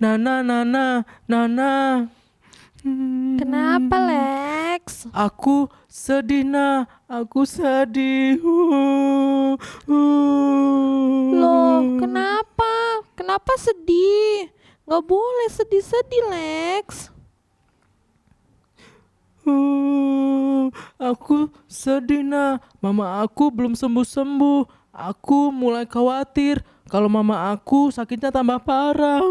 Nana, Nana, Nana. Kenapa, Lex? Aku sedih, Nah. Aku sedih. Loh, kenapa? Kenapa sedih? Gak boleh sedih-sedih, Lex. Aku sedih, Nah. Mama aku belum sembuh-sembuh. Aku mulai khawatir kalau mama aku sakitnya tambah parah.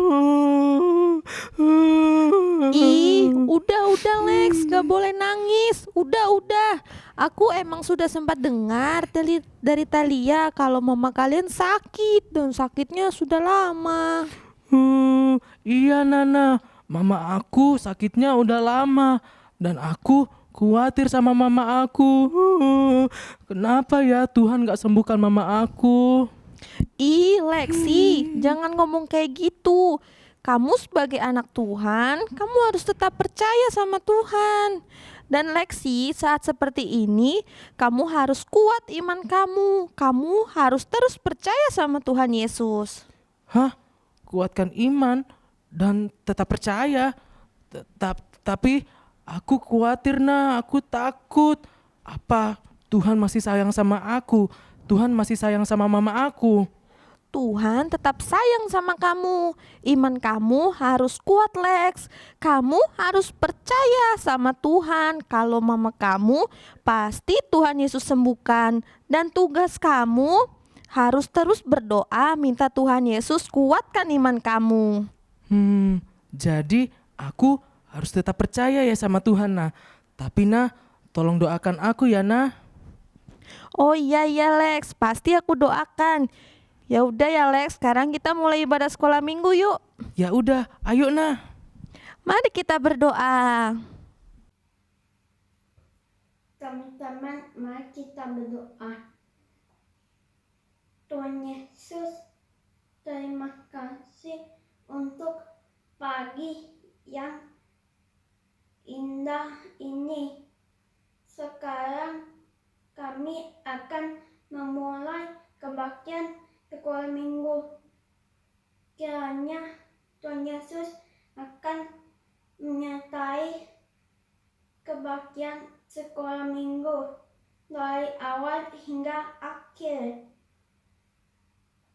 Ih, udah Lex, gak boleh nangis. Udah. Aku emang sudah sempat dengar dari Thalia kalau mama kalian sakit dan sakitnya sudah lama. Iya, Nana. Mama aku sakitnya udah lama dan aku khawatir sama mama aku. Kenapa ya Tuhan gak sembuhkan mama aku? Ih, Lexi, jangan ngomong kayak gitu. Kamu sebagai anak Tuhan, kamu harus tetap percaya sama Tuhan. Dan Lexi, saat seperti ini, kamu harus kuat iman kamu. Kamu harus terus percaya sama Tuhan Yesus. Hah? Kuatkan iman dan tetap percaya. Tapi aku khawatir, Nah. Aku takut. Apa Tuhan masih sayang sama aku? Tuhan masih sayang sama mama aku. Tuhan tetap sayang sama kamu. Iman kamu harus kuat, Lex. Kamu harus percaya sama Tuhan. Kalau mama kamu, pasti Tuhan Yesus sembuhkan. Dan tugas kamu harus terus berdoa, minta Tuhan Yesus kuatkan iman kamu. Jadi aku harus tetap percaya ya sama Tuhan, Nah. Tapi, Nah, tolong doakan aku ya, Nah. Oh iya Lex, pasti aku doakan. Ya udah ya Lex, sekarang kita mulai ibadah sekolah minggu yuk. Ya udah, ayo, Nah. Mari kita berdoa. Teman-teman, mari kita berdoa. Tuhan Yesus, terima kasih untuk pagi yang indah ini. Sekarang kami akan memulai kebaktian sekolah minggu. Kiranya Tuhan Yesus akan menyertai kebaktian sekolah minggu dari awal hingga akhir.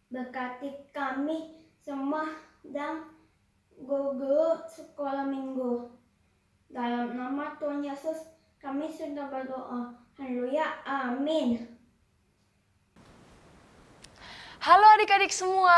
Berkati kami semua dan guru sekolah minggu. Dalam nama Tuhan Yesus kami sudah berdoa. Haleluya, amin. Halo adik-adik semua,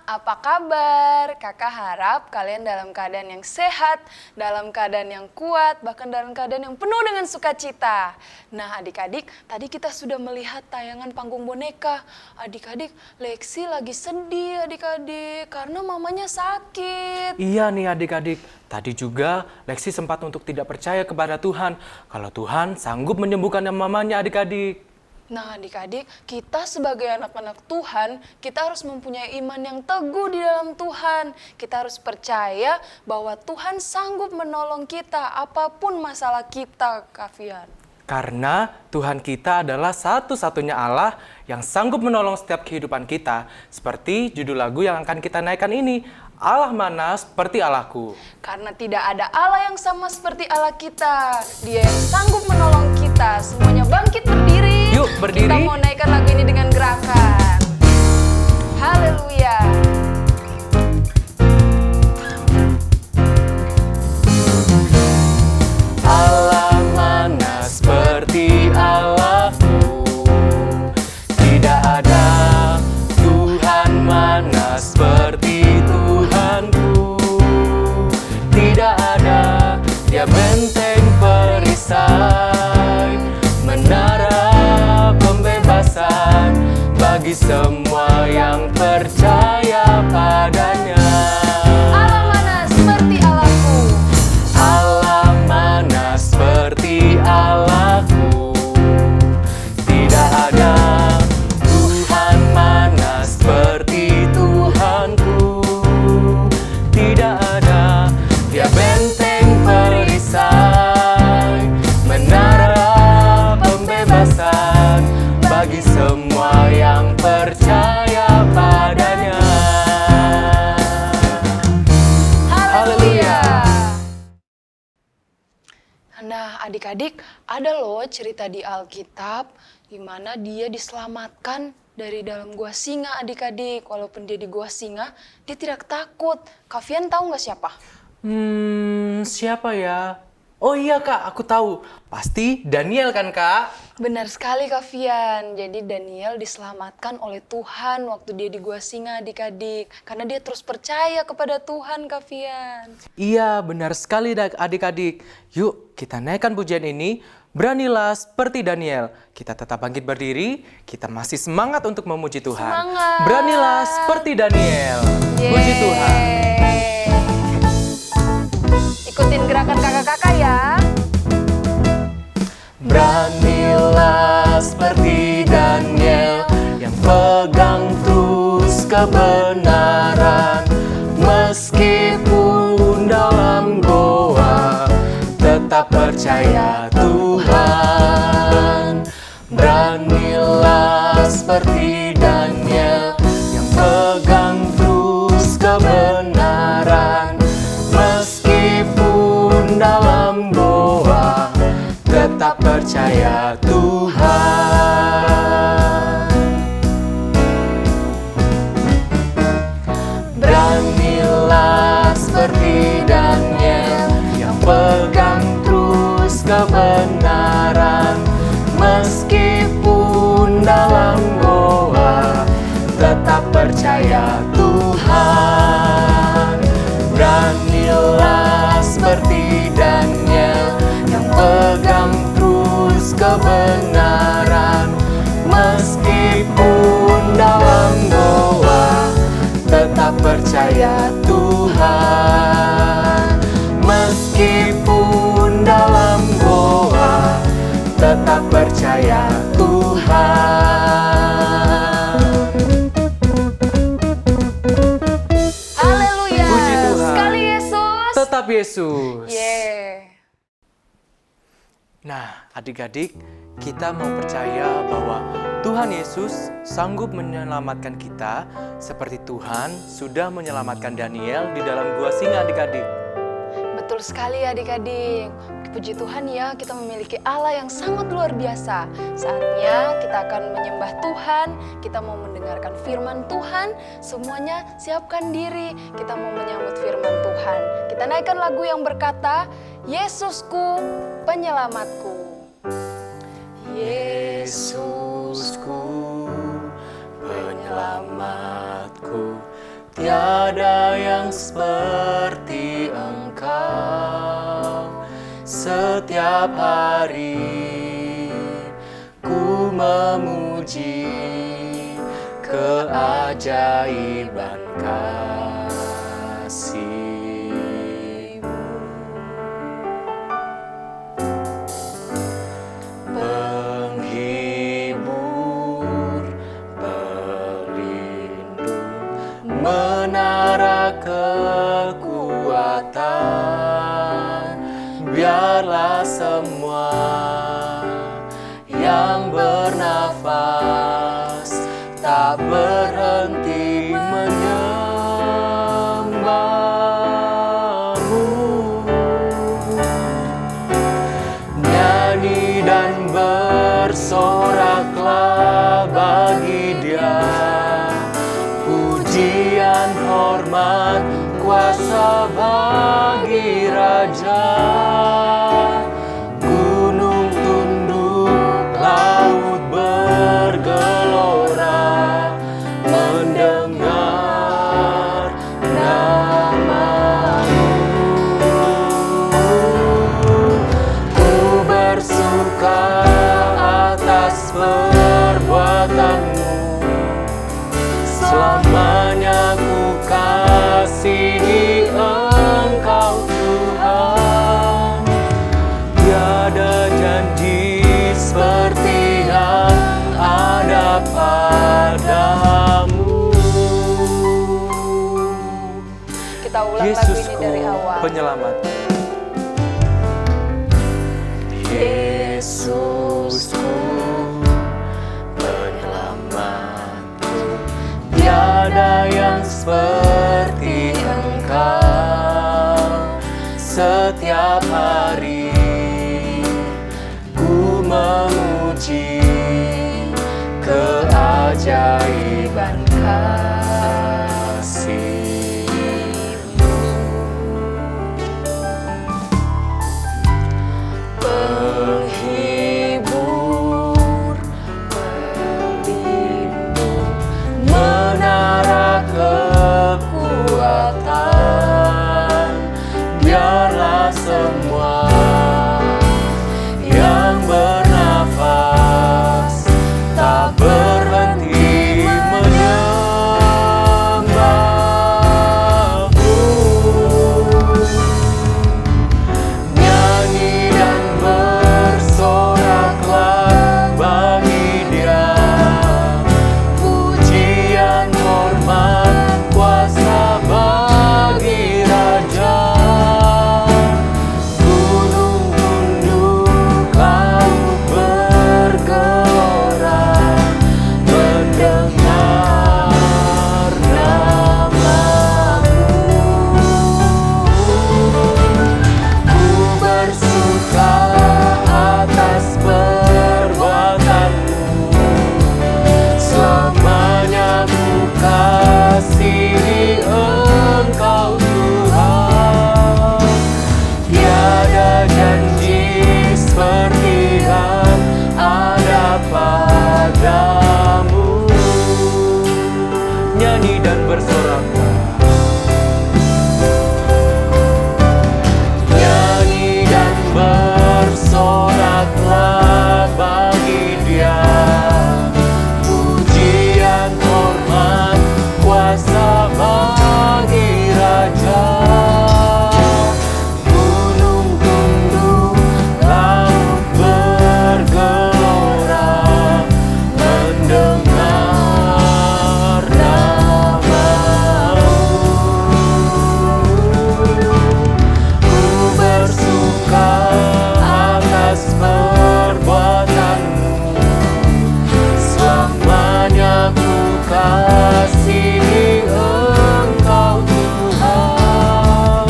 apa kabar? Kakak harap kalian dalam keadaan yang sehat, dalam keadaan yang kuat, bahkan dalam keadaan yang penuh dengan sukacita. Nah adik-adik, tadi kita sudah melihat tayangan panggung boneka. Adik-adik, Lexi lagi sedih adik-adik, karena mamanya sakit. Iya nih adik-adik, tadi juga Lexi sempat untuk tidak percaya kepada Tuhan. Kalau Tuhan sanggup menyembuhkan mamanya adik-adik. Nah adik-adik, kita sebagai anak-anak Tuhan, kita harus mempunyai iman yang teguh di dalam Tuhan. Kita harus percaya bahwa Tuhan sanggup menolong kita apapun masalah kita, Kak Fian. Karena Tuhan kita adalah satu-satunya Allah yang sanggup menolong setiap kehidupan kita. Seperti judul lagu yang akan kita naikkan ini, Allah mana seperti Allahku. Karena tidak ada Allah yang sama seperti Allah kita. Dia yang sanggup menolong kita. Semuanya bangkit berdiri. Yuk berdiri. Kita mau naikkan lagu ini dengan gerakan. Haleluya. Allah mana seperti Allahku. Tidak ada Tuhan mana seperti Tuhanku. Tidak ada dia benteng perisai, menara pembebasan bagi semua yang percaya padanya. Allah mana seperti Allahku. Allah mana seperti Allahku. Tidak ada Tuhan mana seperti Tuhanku. Tidak ada dia benteng perisai, menara pembebasan bagi semua yang percaya padanya. Nah, adik-adik, ada loh cerita di Alkitab di mana dia diselamatkan dari dalam gua singa, adik-adik. Walaupun dia di gua singa, dia tidak takut. Kavian tahu nggak siapa? Siapa ya? Oh iya Kak, aku tahu. Pasti Daniel kan Kak? Benar sekali Kavian. Jadi Daniel diselamatkan oleh Tuhan waktu dia di gua singa, adik-adik. Karena dia terus percaya kepada Tuhan, Kavian. Iya, benar sekali adik-adik. Yuk, kita naikkan pujian ini. Beranilah seperti Daniel. Kita tetap bangkit berdiri. Kita masih semangat untuk memuji Tuhan. Semangat. Beranilah seperti Daniel. Puji Tuhan. Ikutin gerakan kakak-kakak ya. Beranilah seperti Daniel yang pegang terus kebenaran. Meskipun dalam goa tetap percaya Tuhan. Beranilah seperti Daniel yang pegang terus kebenaran. Meskipun dalam goa tetap percaya Tuhan. Beranilah seperti Daniel yang pegang terus kebenaran. Meskipun dalam goa tetap percaya Tuhan. Beranilah seperti Daniel yang pegang terus kebenaran. Meskipun dalam goa tetap percaya Tuhan. Meskipun dalam goa tetap percaya Tuhan. Haleluya. Puji Tuhan. Sekali Yesus. Tetap Yesus. Yeah. Nah, adik-adik, kita mau percaya bahwa Tuhan Yesus sanggup menyelamatkan kita seperti Tuhan sudah menyelamatkan Daniel di dalam gua singa, adik-adik. Betul sekali adik-adik. Puji Tuhan ya, kita memiliki Allah yang sangat luar biasa. Saatnya kita akan menyembah Tuhan, kita mau mendengarkan firman Tuhan. Semuanya siapkan diri, kita mau menyambut firman Tuhan. Kita naikkan lagu yang berkata, Yesusku, penyelamatku. Yesusku, penyelamatku, tiada yang seperti Engkau. Setiap hari ku memuji keajaiban kasih-Mu. Penghibur, pelindung, menara kekuatan, biarlah semua yang bernafas tak berhenti menyembah-Mu. Nyanyi dan bersoraklah bagi Dia, pujian, hormat, kuasa bagi Raja. Gunung tunduk, laut bergelora, mendengar nama-Mu. Ku bersuka atas perbuatan-Mu, selamanya ku kasihi Engkau Tuhan. Tiada janji seperti yang ada padamu. Kita ulang lagu ini Yesusku, dari awal. penyelamat. Yesusku, penyelamatku, tiada yang seperti Engkau. Setiap hari puji keajaiban kasih-Mu. Penghibur, pelindung, menara kekuatan, biarlah semua yang bernafas tak berhenti menyembah-Mu. Nyanyi dan bersoraklah bagi Dia, pujian, hormat, kuasa bagi Raja. Gunung tunduk, laut bergelora, mendengar nama-Mu. Ku bersuka atas perbuatan-Mu, selamanya ku kasihi Engkau Tuhan. Tiada janji seperti yang ada padamu. Nyanyi dan bersoraklah. Nyanyi dan bersoraklah bagi Dia, pujian, hormat, kuasa bagi Raja. Gunung tunduk, laut bergelora, mendengar nama-Mu. Ku bersuka atas perbuatan-Mu, selamanya ku kasihi Engkau Tuhan.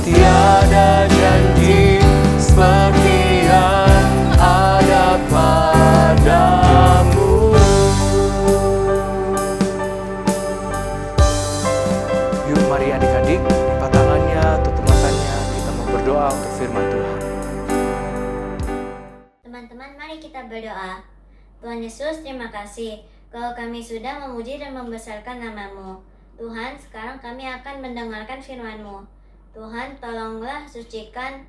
Tiada janji seperti yang ada padamu. Yuk mari adik-adik, lipat tangannya, tutup matanya, kita mau berdoa untuk firman Tuhan. Teman-teman, mari kita berdoa. Tuhan Yesus, terima kasih kalau kami sudah memuji dan membesarkan nama-Mu. Tuhan, sekarang kami akan mendengarkan firman-Mu. Tuhan, tolonglah sucikan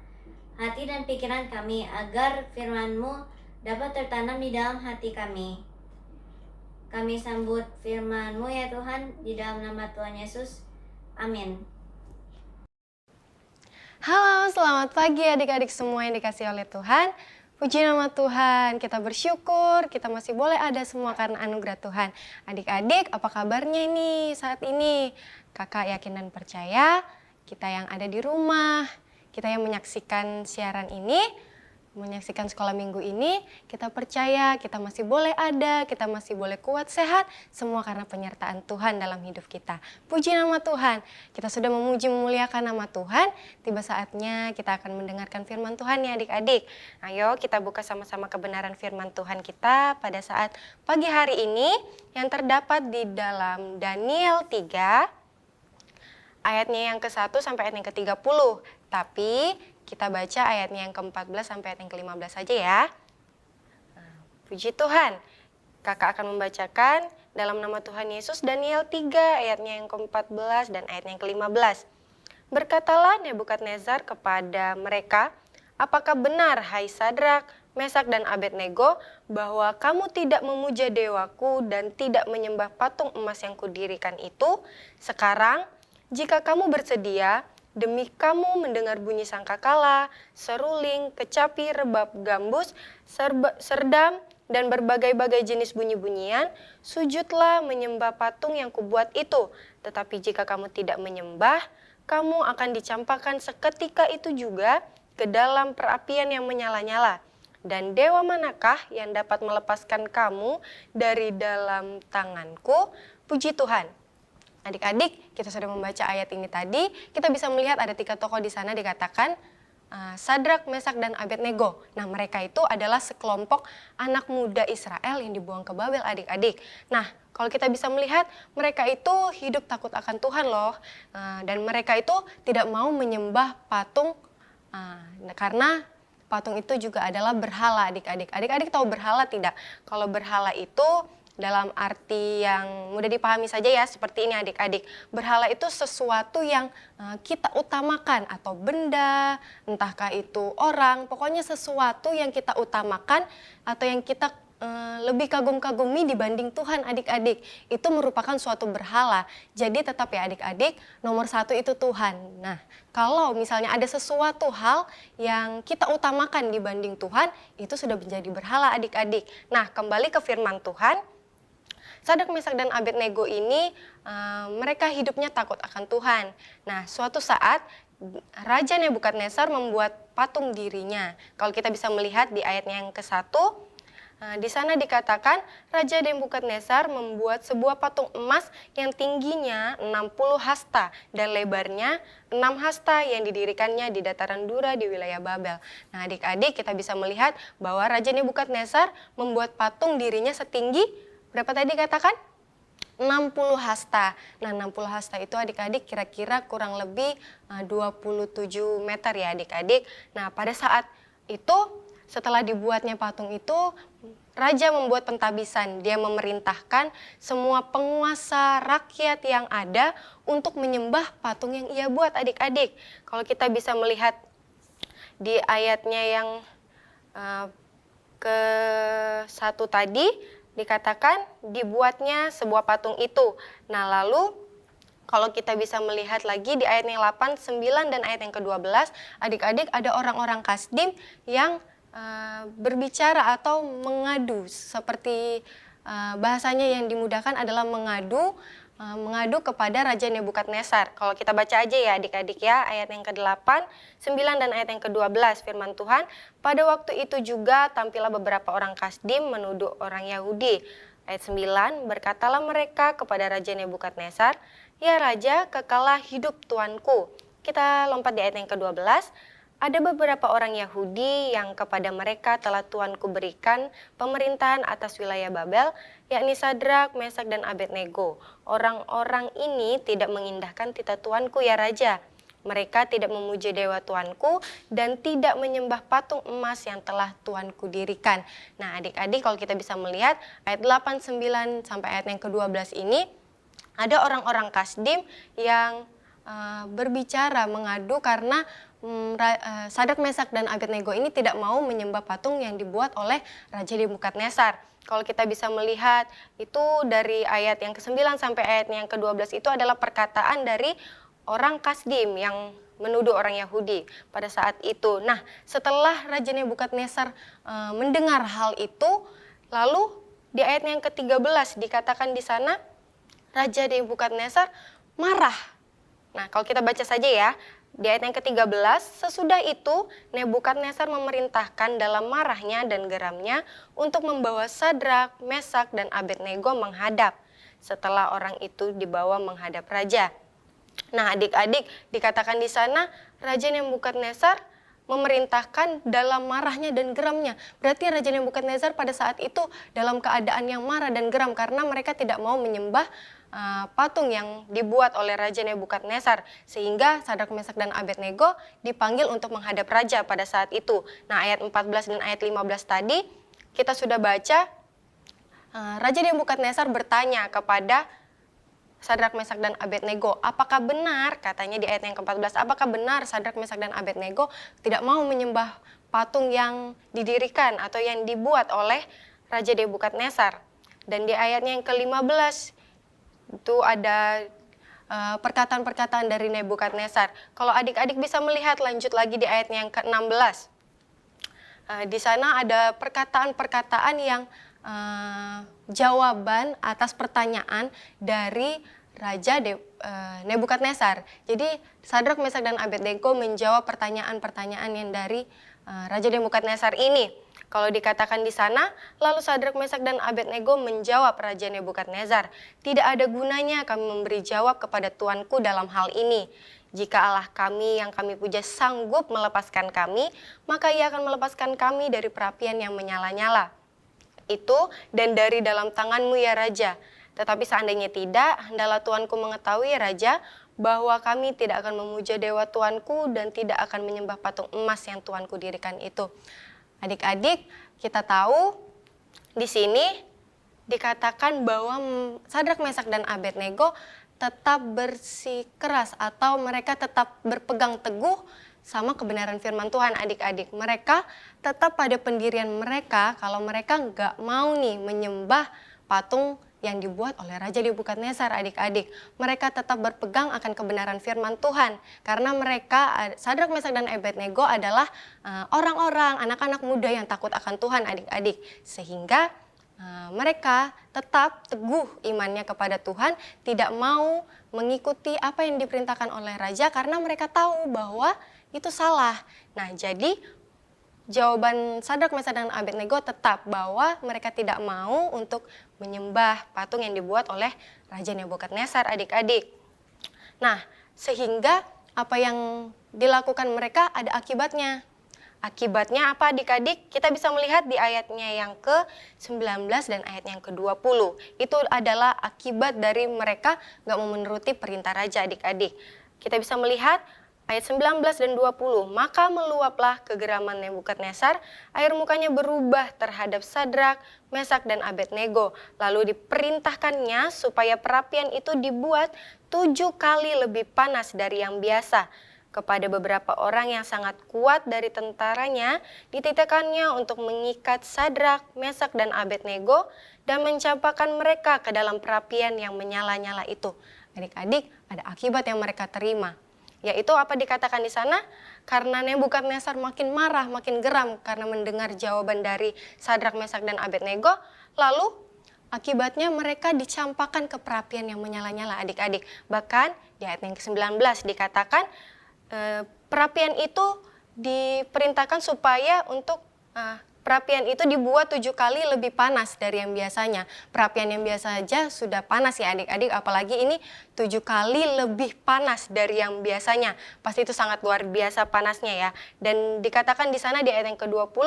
hati dan pikiran kami agar firman-Mu dapat tertanam di dalam hati kami. Kami sambut firman-Mu ya Tuhan, di dalam nama Tuhan Yesus. Amin. Halo, selamat pagi adik-adik semua yang dikasihi oleh Tuhan. Puji nama Tuhan, kita bersyukur kita masih boleh ada semua karena anugerah Tuhan. Adik-adik, apa kabarnya ini saat ini? Kakak yakin dan percaya, kita yang ada di rumah, kita yang menyaksikan siaran ini, menyaksikan sekolah minggu ini, kita percaya kita masih boleh ada, kita masih boleh kuat, sehat, semua karena penyertaan Tuhan dalam hidup kita. Puji nama Tuhan, kita sudah memuji memuliakan nama Tuhan, tiba saatnya kita akan mendengarkan firman Tuhan ya adik-adik. Ayo kita buka sama-sama kebenaran firman Tuhan kita pada saat pagi hari ini yang terdapat di dalam Daniel 3, ayatnya yang ke-1 sampai ayat yang ke-30. Tapi kita baca ayatnya yang ke-14 sampai ayat yang ke-15 saja ya. Puji Tuhan. Kakak akan membacakan dalam nama Tuhan Yesus Daniel 3 ayatnya yang ke-14 dan ayatnya yang ke-15. Berkatalah Nebukadnezar kepada mereka, apakah benar hai Sadrak, Mesak dan Abednego bahwa kamu tidak memuja dewaku dan tidak menyembah patung emas yang kudirikan itu? Sekarang jika kamu bersedia, demi kamu mendengar bunyi sangkakala, seruling, kecapi, rebab, gambus, serdam, dan berbagai-bagai jenis bunyi-bunyian, sujudlah menyembah patung yang kubuat itu. Tetapi jika kamu tidak menyembah, kamu akan dicampakkan seketika itu juga ke dalam perapian yang menyala-nyala. Dan dewa manakah yang dapat melepaskan kamu dari dalam tanganku? Puji Tuhan. Adik-adik, kita sudah membaca ayat ini tadi, kita bisa melihat ada 3 tokoh di sana dikatakan Sadrak, Mesak, dan Abednego. Nah, mereka itu adalah sekelompok anak muda Israel yang dibuang ke Babel, adik-adik. Nah, kalau kita bisa melihat, mereka itu hidup takut akan Tuhan loh. Dan mereka itu tidak mau menyembah patung, karena patung itu juga adalah berhala, adik-adik. Adik-adik tahu berhala tidak? Kalau berhala itu dalam arti yang mudah dipahami saja ya, seperti ini adik-adik. Berhala itu sesuatu yang kita utamakan, atau benda, entahkah itu orang, pokoknya sesuatu yang kita utamakan atau yang kita lebih kagum-kagumi dibanding Tuhan, adik-adik. Itu merupakan suatu berhala. Jadi tetap ya adik-adik, nomor satu itu Tuhan. Nah, kalau misalnya ada sesuatu hal yang kita utamakan dibanding Tuhan, itu sudah menjadi berhala, adik-adik. Nah, kembali ke firman Tuhan, Sadrak, Mesak, dan Abednego ini mereka hidupnya takut akan Tuhan. Nah, suatu saat Raja Nebukadnezar membuat patung dirinya. Kalau kita bisa melihat di ayatnya yang ke-1, di sana dikatakan Raja Nebukadnezar membuat sebuah patung emas yang tingginya 60 hasta dan lebarnya 6 hasta yang didirikannya di dataran Dura di wilayah Babel. Nah, adik-adik kita bisa melihat bahwa Raja Nebukadnezar membuat patung dirinya setinggi berapa tadi katakan? 60 hasta. Nah, 60 hasta itu adik-adik kira-kira kurang lebih 27 meter ya adik-adik. Nah, pada saat itu setelah dibuatnya patung itu, Raja membuat pentabisan. Dia memerintahkan semua penguasa rakyat yang ada untuk menyembah patung yang ia buat, adik-adik. Kalau kita bisa melihat di ayatnya yang ke-1 tadi, dikatakan dibuatnya sebuah patung itu. Nah, lalu kalau kita bisa melihat lagi di ayat yang 8, 9, dan ayat yang ke-12, adik-adik ada orang-orang Kasdim yang berbicara atau mengadu, seperti bahasanya yang dimudahkan adalah mengadu kepada Raja Nebukadnezar. Kalau kita baca aja ya adik-adik ya, ayat yang ke-8, 9, dan ayat yang ke-12 firman Tuhan, pada waktu itu juga tampillah beberapa orang Kasdim menuduh orang Yahudi. Ayat 9, berkatalah mereka kepada Raja Nebukadnezar, ya Raja, kekalah hidup tuanku. Kita lompat di ayat yang ke-12, ada beberapa orang Yahudi yang kepada mereka telah tuanku berikan pemerintahan atas wilayah Babel, yakni Sadrak, Mesak, dan Abednego. Orang-orang ini tidak mengindahkan titah tuanku ya Raja. Mereka tidak memuji dewa tuanku dan tidak menyembah patung emas yang telah tuanku dirikan. Nah adik-adik kalau kita bisa melihat ayat 8, 9, sampai ayat yang ke-12 ini, ada orang-orang Kasdim yang berbicara, mengadu karena Sadrak, Mesak, dan Abednego ini tidak mau menyembah patung yang dibuat oleh Raja Nebukadnezar. Kalau kita bisa melihat itu dari ayat yang ke-9 sampai ayat yang ke-12 itu adalah perkataan dari orang Kasdim yang menuduh orang Yahudi pada saat itu. Nah, setelah Raja Nebukadnezar mendengar hal itu, lalu di ayat yang ke-13 dikatakan di sana Raja Nebukadnezar marah. Nah, kalau kita baca saja ya, di ayat yang ke-13, sesudah itu Nebukadnezar memerintahkan dalam marahnya dan geramnya untuk membawa Sadrak, Mesak, dan Abednego menghadap. Setelah orang itu dibawa menghadap raja. Nah, adik-adik dikatakan di sana Raja Nebukadnezar memerintahkan dalam marahnya dan geramnya. Berarti Raja Nebukadnezar pada saat itu dalam keadaan yang marah dan geram karena mereka tidak mau menyembah patung yang dibuat oleh Raja Nebukadnezar, sehingga Sadrak, Mesak, dan Abednego dipanggil untuk menghadap raja pada saat itu. Nah, ayat 14 dan ayat 15 tadi kita sudah baca, Raja Nebukadnezar bertanya kepada Sadrak, Mesak, dan Abednego, apakah benar, katanya di ayat yang ke-14, apakah benar Sadrak, Mesak, dan Abednego tidak mau menyembah patung yang didirikan atau yang dibuat oleh Raja Nebukadnezar? Dan di ayatnya yang ke-15 itu ada perkataan-perkataan dari Nebukadnezar. Kalau adik-adik bisa melihat lanjut lagi di ayatnya yang ke-16. Di sana ada perkataan-perkataan yang jawaban atas pertanyaan dari Raja Nebukadnezar. Jadi Sadrak, Mesak, dan Abednego menjawab pertanyaan-pertanyaan yang dari Raja Nebukadnezar ini. Kalau dikatakan di sana, lalu Sadrak, Mesak, dan Abednego menjawab Raja Nebukadnezar, tidak ada gunanya kami memberi jawab kepada tuanku dalam hal ini. Jika Allah kami yang kami puja sanggup melepaskan kami, maka Ia akan melepaskan kami dari perapian yang menyala-nyala itu dan dari dalam tangan-Mu ya Raja. Tetapi seandainya tidak, hendaklah Tuanku mengetahui ya Raja, bahwa kami tidak akan memuja dewa Tuanku dan tidak akan menyembah patung emas yang Tuanku dirikan itu. Adik-adik, kita tahu di sini dikatakan bahwa Sadrak, Mesak, dan Abednego tetap bersikeras atau mereka tetap berpegang teguh sama kebenaran firman Tuhan. Adik-adik, mereka tetap pada pendirian mereka kalau mereka nggak mau nih menyembah patung yang dibuat oleh Raja Nebukadnezar. Adik-adik, mereka tetap berpegang akan kebenaran firman Tuhan karena mereka, Sadrak, Mesak, dan Abednego adalah orang-orang, anak-anak muda yang takut akan Tuhan. Adik-adik, sehingga mereka tetap teguh imannya kepada Tuhan, tidak mau mengikuti apa yang diperintahkan oleh Raja karena mereka tahu bahwa itu salah. Nah, jadi jawaban Sadrak, Mesak, dan Abednego tetap bahwa mereka tidak mau untuk menyembah patung yang dibuat oleh Raja Nebukadnezar, adik-adik. Nah, sehingga apa yang dilakukan mereka ada akibatnya. Akibatnya apa adik-adik? Kita bisa melihat di ayatnya yang ke-19 dan ayatnya yang ke-20. Itu adalah akibat dari mereka gak mau menuruti perintah Raja, adik-adik. Kita bisa melihat ayat 19 dan 20. Maka meluaplah kegeraman Nebukadnezar, air mukanya berubah terhadap Sadrak, Mesak, dan Abednego. Lalu diperintahkannya supaya perapian itu dibuat 7 kali lebih panas dari yang biasa. Kepada beberapa orang yang sangat kuat dari tentaranya, dititipkannya untuk mengikat Sadrak, Mesak, dan Abednego dan mencampakkan mereka ke dalam perapian yang menyala-nyala itu. Adik-adik, ada akibat yang mereka terima. Yaitu apa dikatakan di sana? Karena Nebukadnezar makin marah, makin geram karena mendengar jawaban dari Sadrak, Mesak, dan Abednego, lalu akibatnya mereka dicampakkan ke perapian yang menyala-nyala, adik-adik. Bahkan di ayat yang ke-19 dikatakan perapian itu diperintahkan supaya untuk perapian itu dibuat 7 kali lebih panas dari yang biasanya. Perapian yang biasa saja sudah panas ya adik-adik, apalagi ini 7 kali lebih panas dari yang biasanya. Pasti itu sangat luar biasa panasnya ya. Dan dikatakan di sana di ayat yang ke-20,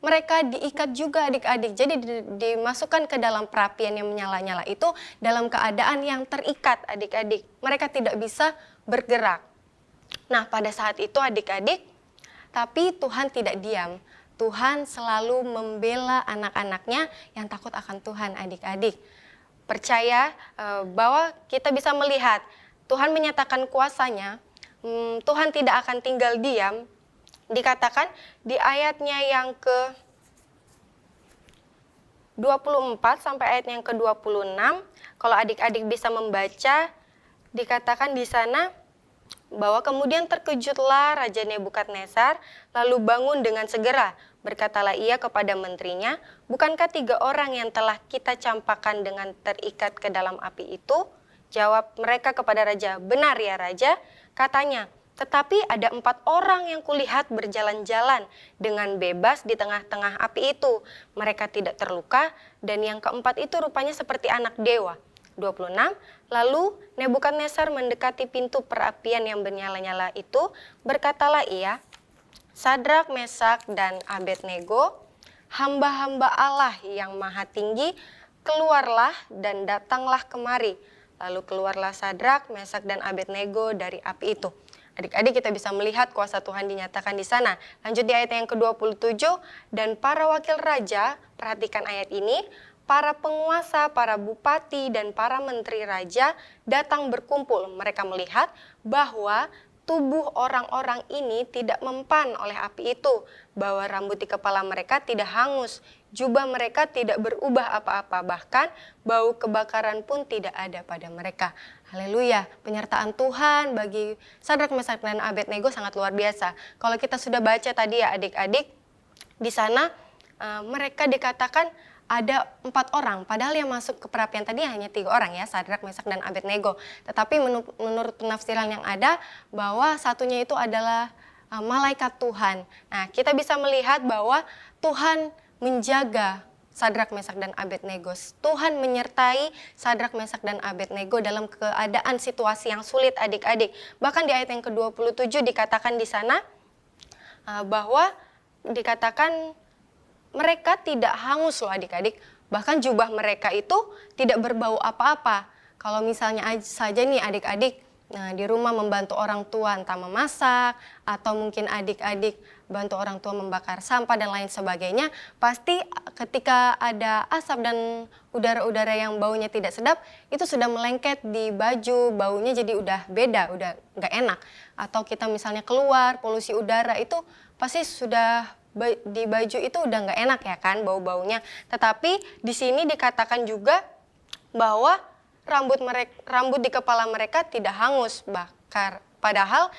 mereka diikat juga adik-adik. Jadi dimasukkan ke dalam perapian yang menyala-nyala itu dalam keadaan yang terikat adik-adik. Mereka tidak bisa bergerak. Nah, pada saat itu adik-adik, tapi Tuhan tidak diam. Tuhan selalu membela anak-anaknya yang takut akan Tuhan, adik-adik. Percaya bahwa kita bisa melihat Tuhan menyatakan kuasanya, Tuhan tidak akan tinggal diam. Dikatakan di ayatnya yang ke-24 sampai ayat yang ke-26, kalau adik-adik bisa membaca, dikatakan di sana, bahwa kemudian terkejutlah Raja Nebukadnezar, lalu bangun dengan segera. Berkatalah ia kepada menterinya, bukankah 3 orang yang telah kita campakkan dengan terikat ke dalam api itu? Jawab mereka kepada Raja, benar ya Raja. Katanya, tetapi ada 4 orang yang kulihat berjalan-jalan dengan bebas di tengah-tengah api itu. Mereka tidak terluka, dan yang keempat itu rupanya seperti anak dewa. 26, lalu Nebukadnezar mendekati pintu perapian yang bernyala-nyala itu, berkatalah ia, Sadrak, Mesak, dan Abednego, hamba-hamba Allah yang maha tinggi, keluarlah dan datanglah kemari. Lalu keluarlah Sadrak, Mesak, dan Abednego dari api itu. Adik-adik, kita bisa melihat kuasa Tuhan dinyatakan di sana. Lanjut di ayat yang ke-27, dan para wakil raja, perhatikan ayat ini, para penguasa, para bupati, dan para menteri raja datang berkumpul. Mereka melihat bahwa tubuh orang-orang ini tidak mempan oleh api itu, bahwa rambut di kepala mereka tidak hangus, jubah mereka tidak berubah apa-apa, bahkan bau kebakaran pun tidak ada pada mereka. Haleluya, penyertaan Tuhan bagi Sadrak, Mesak, dan Abednego sangat luar biasa. Kalau kita sudah baca tadi ya adik-adik, di sana mereka dikatakan ada 4 orang, padahal yang masuk ke perapian tadi hanya 3 orang ya, Sadrak, Mesak, dan Abednego. Tetapi menurut penafsiran yang ada, bahwa satunya itu adalah malaikat Tuhan. Nah, kita bisa melihat bahwa Tuhan menjaga Sadrak, Mesak, dan Abednego. Tuhan menyertai Sadrak, Mesak, dan Abednego dalam keadaan situasi yang sulit adik-adik. Bahkan di ayat yang ke-27 dikatakan di sana bahwa dikatakan mereka tidak hangus loh adik-adik. Bahkan jubah mereka itu tidak berbau apa-apa. Kalau misalnya saja nih adik-adik di rumah membantu orang tua entah memasak atau mungkin adik-adik bantu orang tua membakar sampah dan lain sebagainya, pasti ketika ada asap dan udara-udara yang baunya tidak sedap itu sudah melengket di baju, baunya jadi udah beda, udah nggak enak. Atau kita misalnya keluar polusi udara itu pasti sudah di baju itu udah nggak enak ya kan bau-baunya. Tetapi di sini dikatakan juga bahwa rambut di kepala mereka tidak hangus bakar. Padahal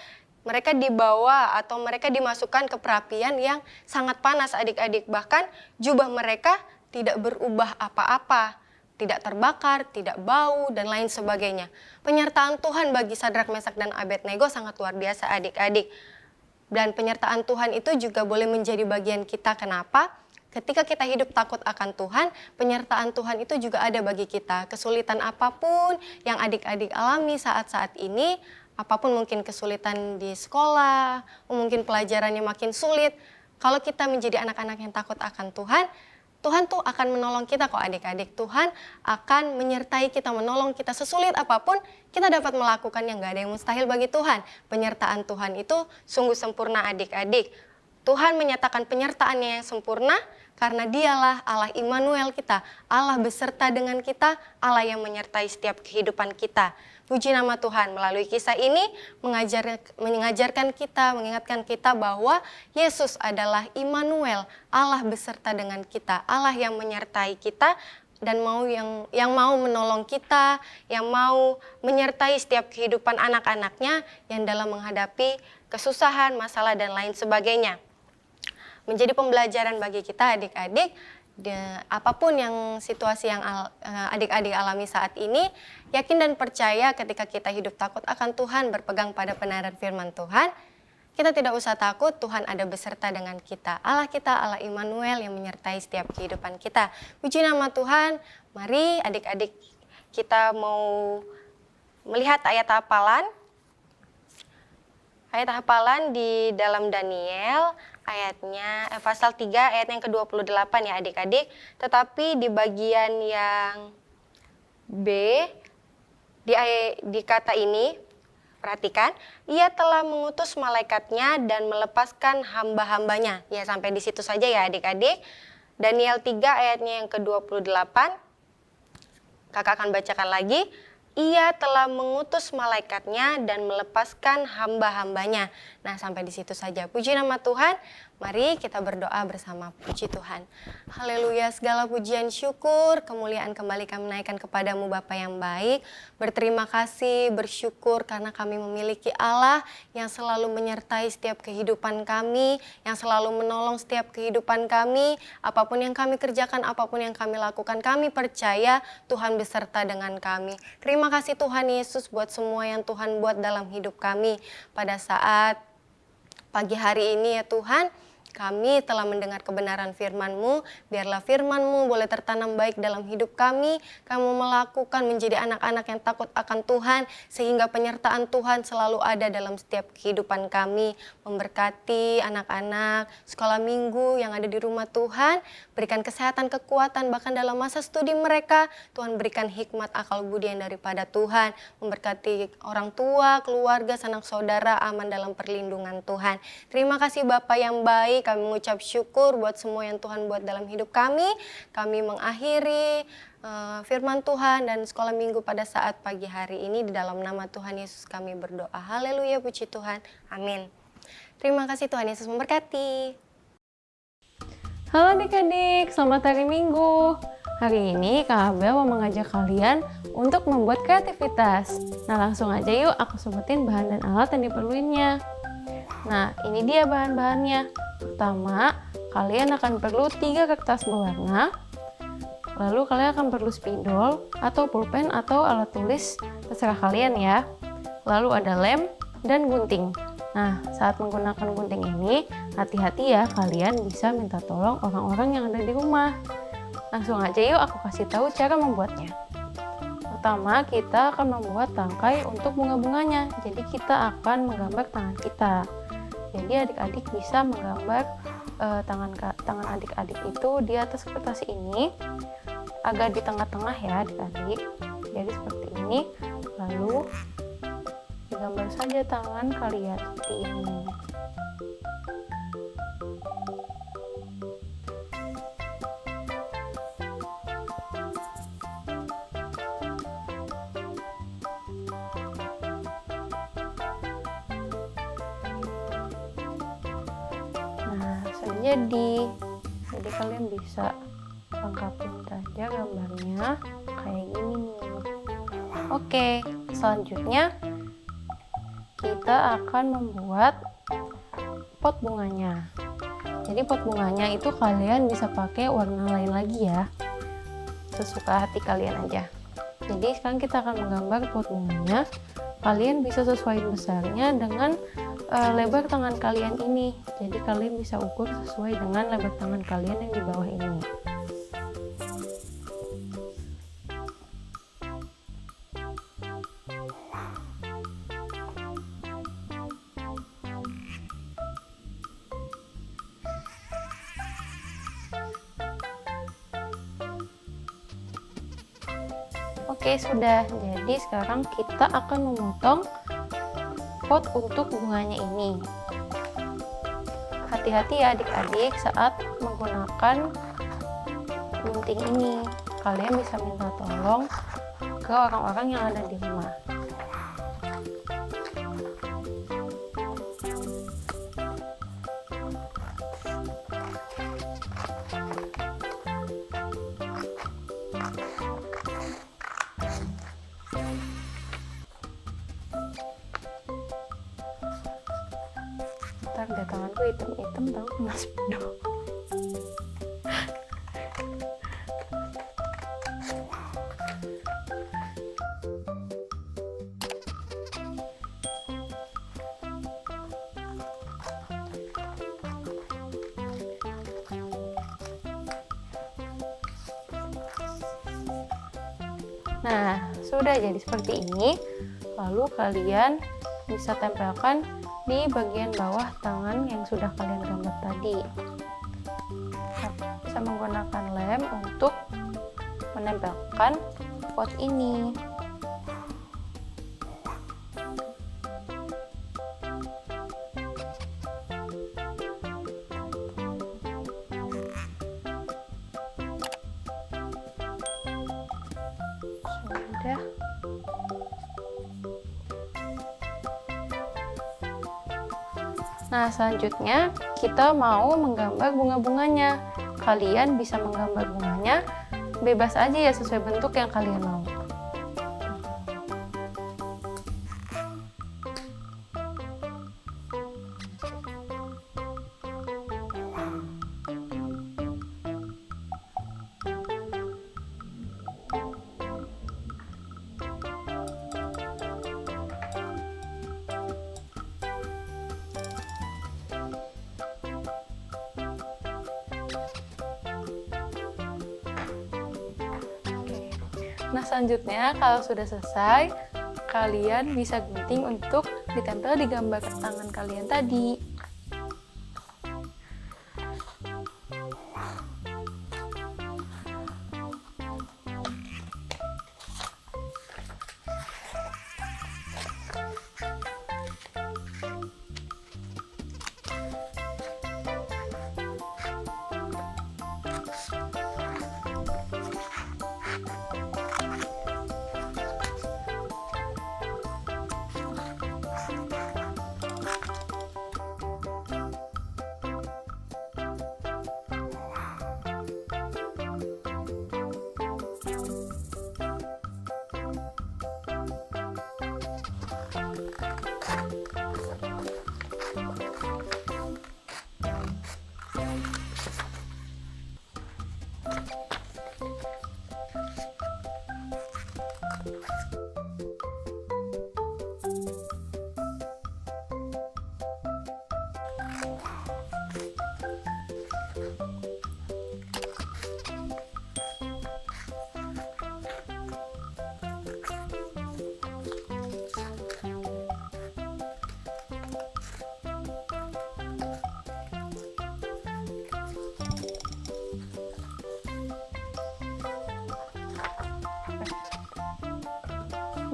mereka dibawa atau mereka dimasukkan ke perapian yang sangat panas adik-adik. Bahkan jubah mereka tidak berubah apa-apa, tidak terbakar, tidak bau, dan lain sebagainya. Penyertaan Tuhan bagi Sadrak, Mesak, dan Abednego sangat luar biasa adik-adik. Dan penyertaan Tuhan itu juga boleh menjadi bagian kita. Kenapa? Ketika kita hidup takut akan Tuhan, penyertaan Tuhan itu juga ada bagi kita. Kesulitan apapun yang adik-adik alami saat-saat ini, apapun mungkin kesulitan di sekolah, mungkin pelajarannya makin sulit. Kalau kita menjadi anak-anak yang takut akan Tuhan, Tuhan tuh akan menolong kita kok adik-adik. Tuhan akan menyertai kita, menolong kita sesulit apapun, kita dapat melakukan yang gak ada yang mustahil bagi Tuhan. Penyertaan Tuhan itu sungguh sempurna adik-adik. Tuhan menyatakan penyertaannya yang sempurna karena dialah Allah Immanuel kita, Allah beserta dengan kita, Allah yang menyertai setiap kehidupan kita. Puji nama Tuhan, melalui kisah ini mengajarkan kita, mengingatkan kita bahwa Yesus adalah Immanuel, Allah beserta dengan kita, Allah yang menyertai kita dan yang mau menolong kita, yang mau menyertai setiap kehidupan anak-anaknya yang dalam menghadapi kesusahan, masalah dan lain sebagainya. Menjadi pembelajaran bagi kita adik-adik, apapun yang situasi yang adik-adik alami saat ini, yakin dan percaya ketika kita hidup takut akan Tuhan, berpegang pada kebenaran firman Tuhan, kita tidak usah takut, Tuhan ada beserta dengan kita. Allah kita, Allah Immanuel yang menyertai setiap kehidupan kita. Puji nama Tuhan, mari adik-adik kita mau melihat ayat hafalan. Ayat hafalan di dalam Daniel, pasal 3 ayat yang ke-28 ya adik-adik. Tetapi di bagian yang B, di kata ini, perhatikan, ia telah mengutus malaikatnya dan melepaskan hamba-hambanya. Ya sampai di situ saja ya adik-adik. Daniel 3 ayatnya yang ke-28, kakak akan bacakan lagi. Ia telah mengutus malaikatnya dan melepaskan hamba-hambanya. Nah, sampai di situ saja. Puji nama Tuhan. Mari kita berdoa bersama. Puji Tuhan. Haleluya, segala pujian syukur, kemuliaan kembali kami naikkan kepadamu Bapa yang baik. Berterima kasih, bersyukur karena kami memiliki Allah yang selalu menyertai setiap kehidupan kami, yang selalu menolong setiap kehidupan kami. Apapun yang kami kerjakan, apapun yang kami lakukan, kami percaya Tuhan beserta dengan kami. Terima kasih Tuhan Yesus buat semua yang Tuhan buat dalam hidup kami pada saat pagi hari ini ya Tuhan. Kami telah mendengar kebenaran firman-Mu, biarlah firman-Mu boleh tertanam baik dalam hidup kami. Kamu melakukan menjadi anak-anak yang takut akan Tuhan, sehingga penyertaan Tuhan selalu ada dalam setiap kehidupan kami. Memberkati anak-anak sekolah minggu yang ada di rumah Tuhan, berikan kesehatan, kekuatan, bahkan dalam masa studi mereka, Tuhan berikan hikmat, akal budi yang daripada Tuhan. Memberkati orang tua, keluarga, sanak saudara, aman dalam perlindungan Tuhan. Terima kasih Bapa yang baik. Kami mengucap syukur buat semua yang Tuhan buat dalam hidup kami. Kami mengakhiri firman Tuhan dan sekolah minggu pada saat pagi hari ini. Di dalam nama Tuhan Yesus kami berdoa. Haleluya, puji Tuhan. Amin. Terima kasih, Tuhan Yesus memberkati. Halo adik-adik, selamat hari Minggu. Hari ini Kak Abel mau mengajak kalian untuk membuat kreativitas. Nah langsung aja yuk aku sebutin bahan dan alat yang diperluinnya. Nah ini dia bahan-bahannya. Pertama, kalian akan perlu 3 kertas berwarna. Lalu kalian akan perlu spidol atau pulpen atau alat tulis, terserah kalian ya. Lalu ada lem dan gunting. Nah, saat menggunakan gunting ini, hati-hati ya, kalian bisa minta tolong orang-orang yang ada di rumah. Langsung aja yuk aku kasih tahu cara membuatnya. Pertama, kita akan membuat tangkai untuk bunga-bunganya. Jadi kita akan menggambar tangan kita. Jadi adik-adik bisa menggambar tangan adik-adik itu di atas kertas ini, agak di tengah-tengah ya adik-adik. Jadi seperti ini. Lalu digambar saja tangan kalian seperti ini. Nah, sudah jadi kalian bisa lengkapin saja gambarnya kayak gini nih. Oke, selanjutnya kita akan membuat pot bunganya. Jadi pot bunganya itu kalian bisa pakai warna lain lagi ya, sesuka hati kalian aja. Jadi sekarang kita akan menggambar pot bunganya. Kalian bisa sesuaikan besarnya dengan lebar tangan kalian ini. Jadi kalian bisa ukur sesuai dengan lebar tangan kalian yang di bawah ini. Oke, sudah. Jadi sekarang kita akan memotong pot untuk bunganya ini. Hati-hati ya adik-adik saat menggunakan gunting ini. Kalian bisa minta tolong ke orang-orang yang ada di rumah. Ntar deh tanganku hitam-hitam tahu kena spidol. Nah, sudah jadi seperti ini. Lalu kalian bisa tempelkan di bagian bawah tangan yang sudah kalian gambar tadi. Bisa menggunakan lem untuk menempelkan pot ini. Sudah. Nah, selanjutnya kita mau menggambar bunga-bunganya. Kalian bisa menggambar bunganya bebas aja ya, sesuai bentuk yang kalian mau. Nah, selanjutnya kalau sudah selesai, kalian bisa gunting untuk ditempel di gambar tangan kalian tadi.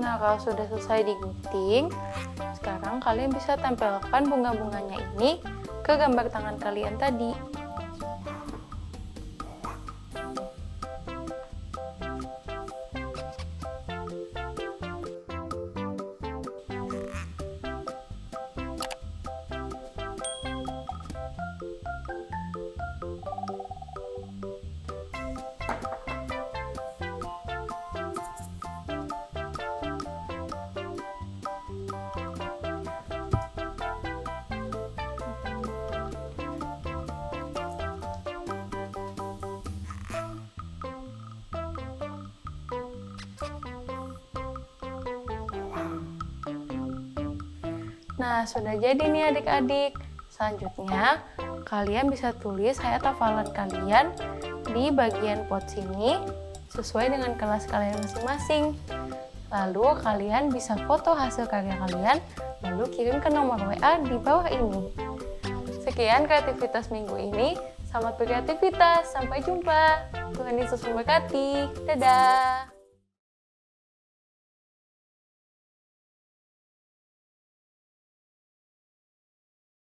Nah, kalau sudah selesai digunting, sekarang kalian bisa tempelkan bunga-bunganya ini ke gambar tangan kalian tadi. Nah, sudah jadi nih adik-adik. Selanjutnya, kalian bisa tulis hayat hafalan kalian di bagian pot sini sesuai dengan kelas kalian masing-masing. Lalu, kalian bisa foto hasil karya kalian, lalu kirim ke nomor WA di bawah ini. Sekian kreativitas minggu ini. Selamat berkreativitas. Sampai jumpa. Tuhan Yesus memberkati. Dadah.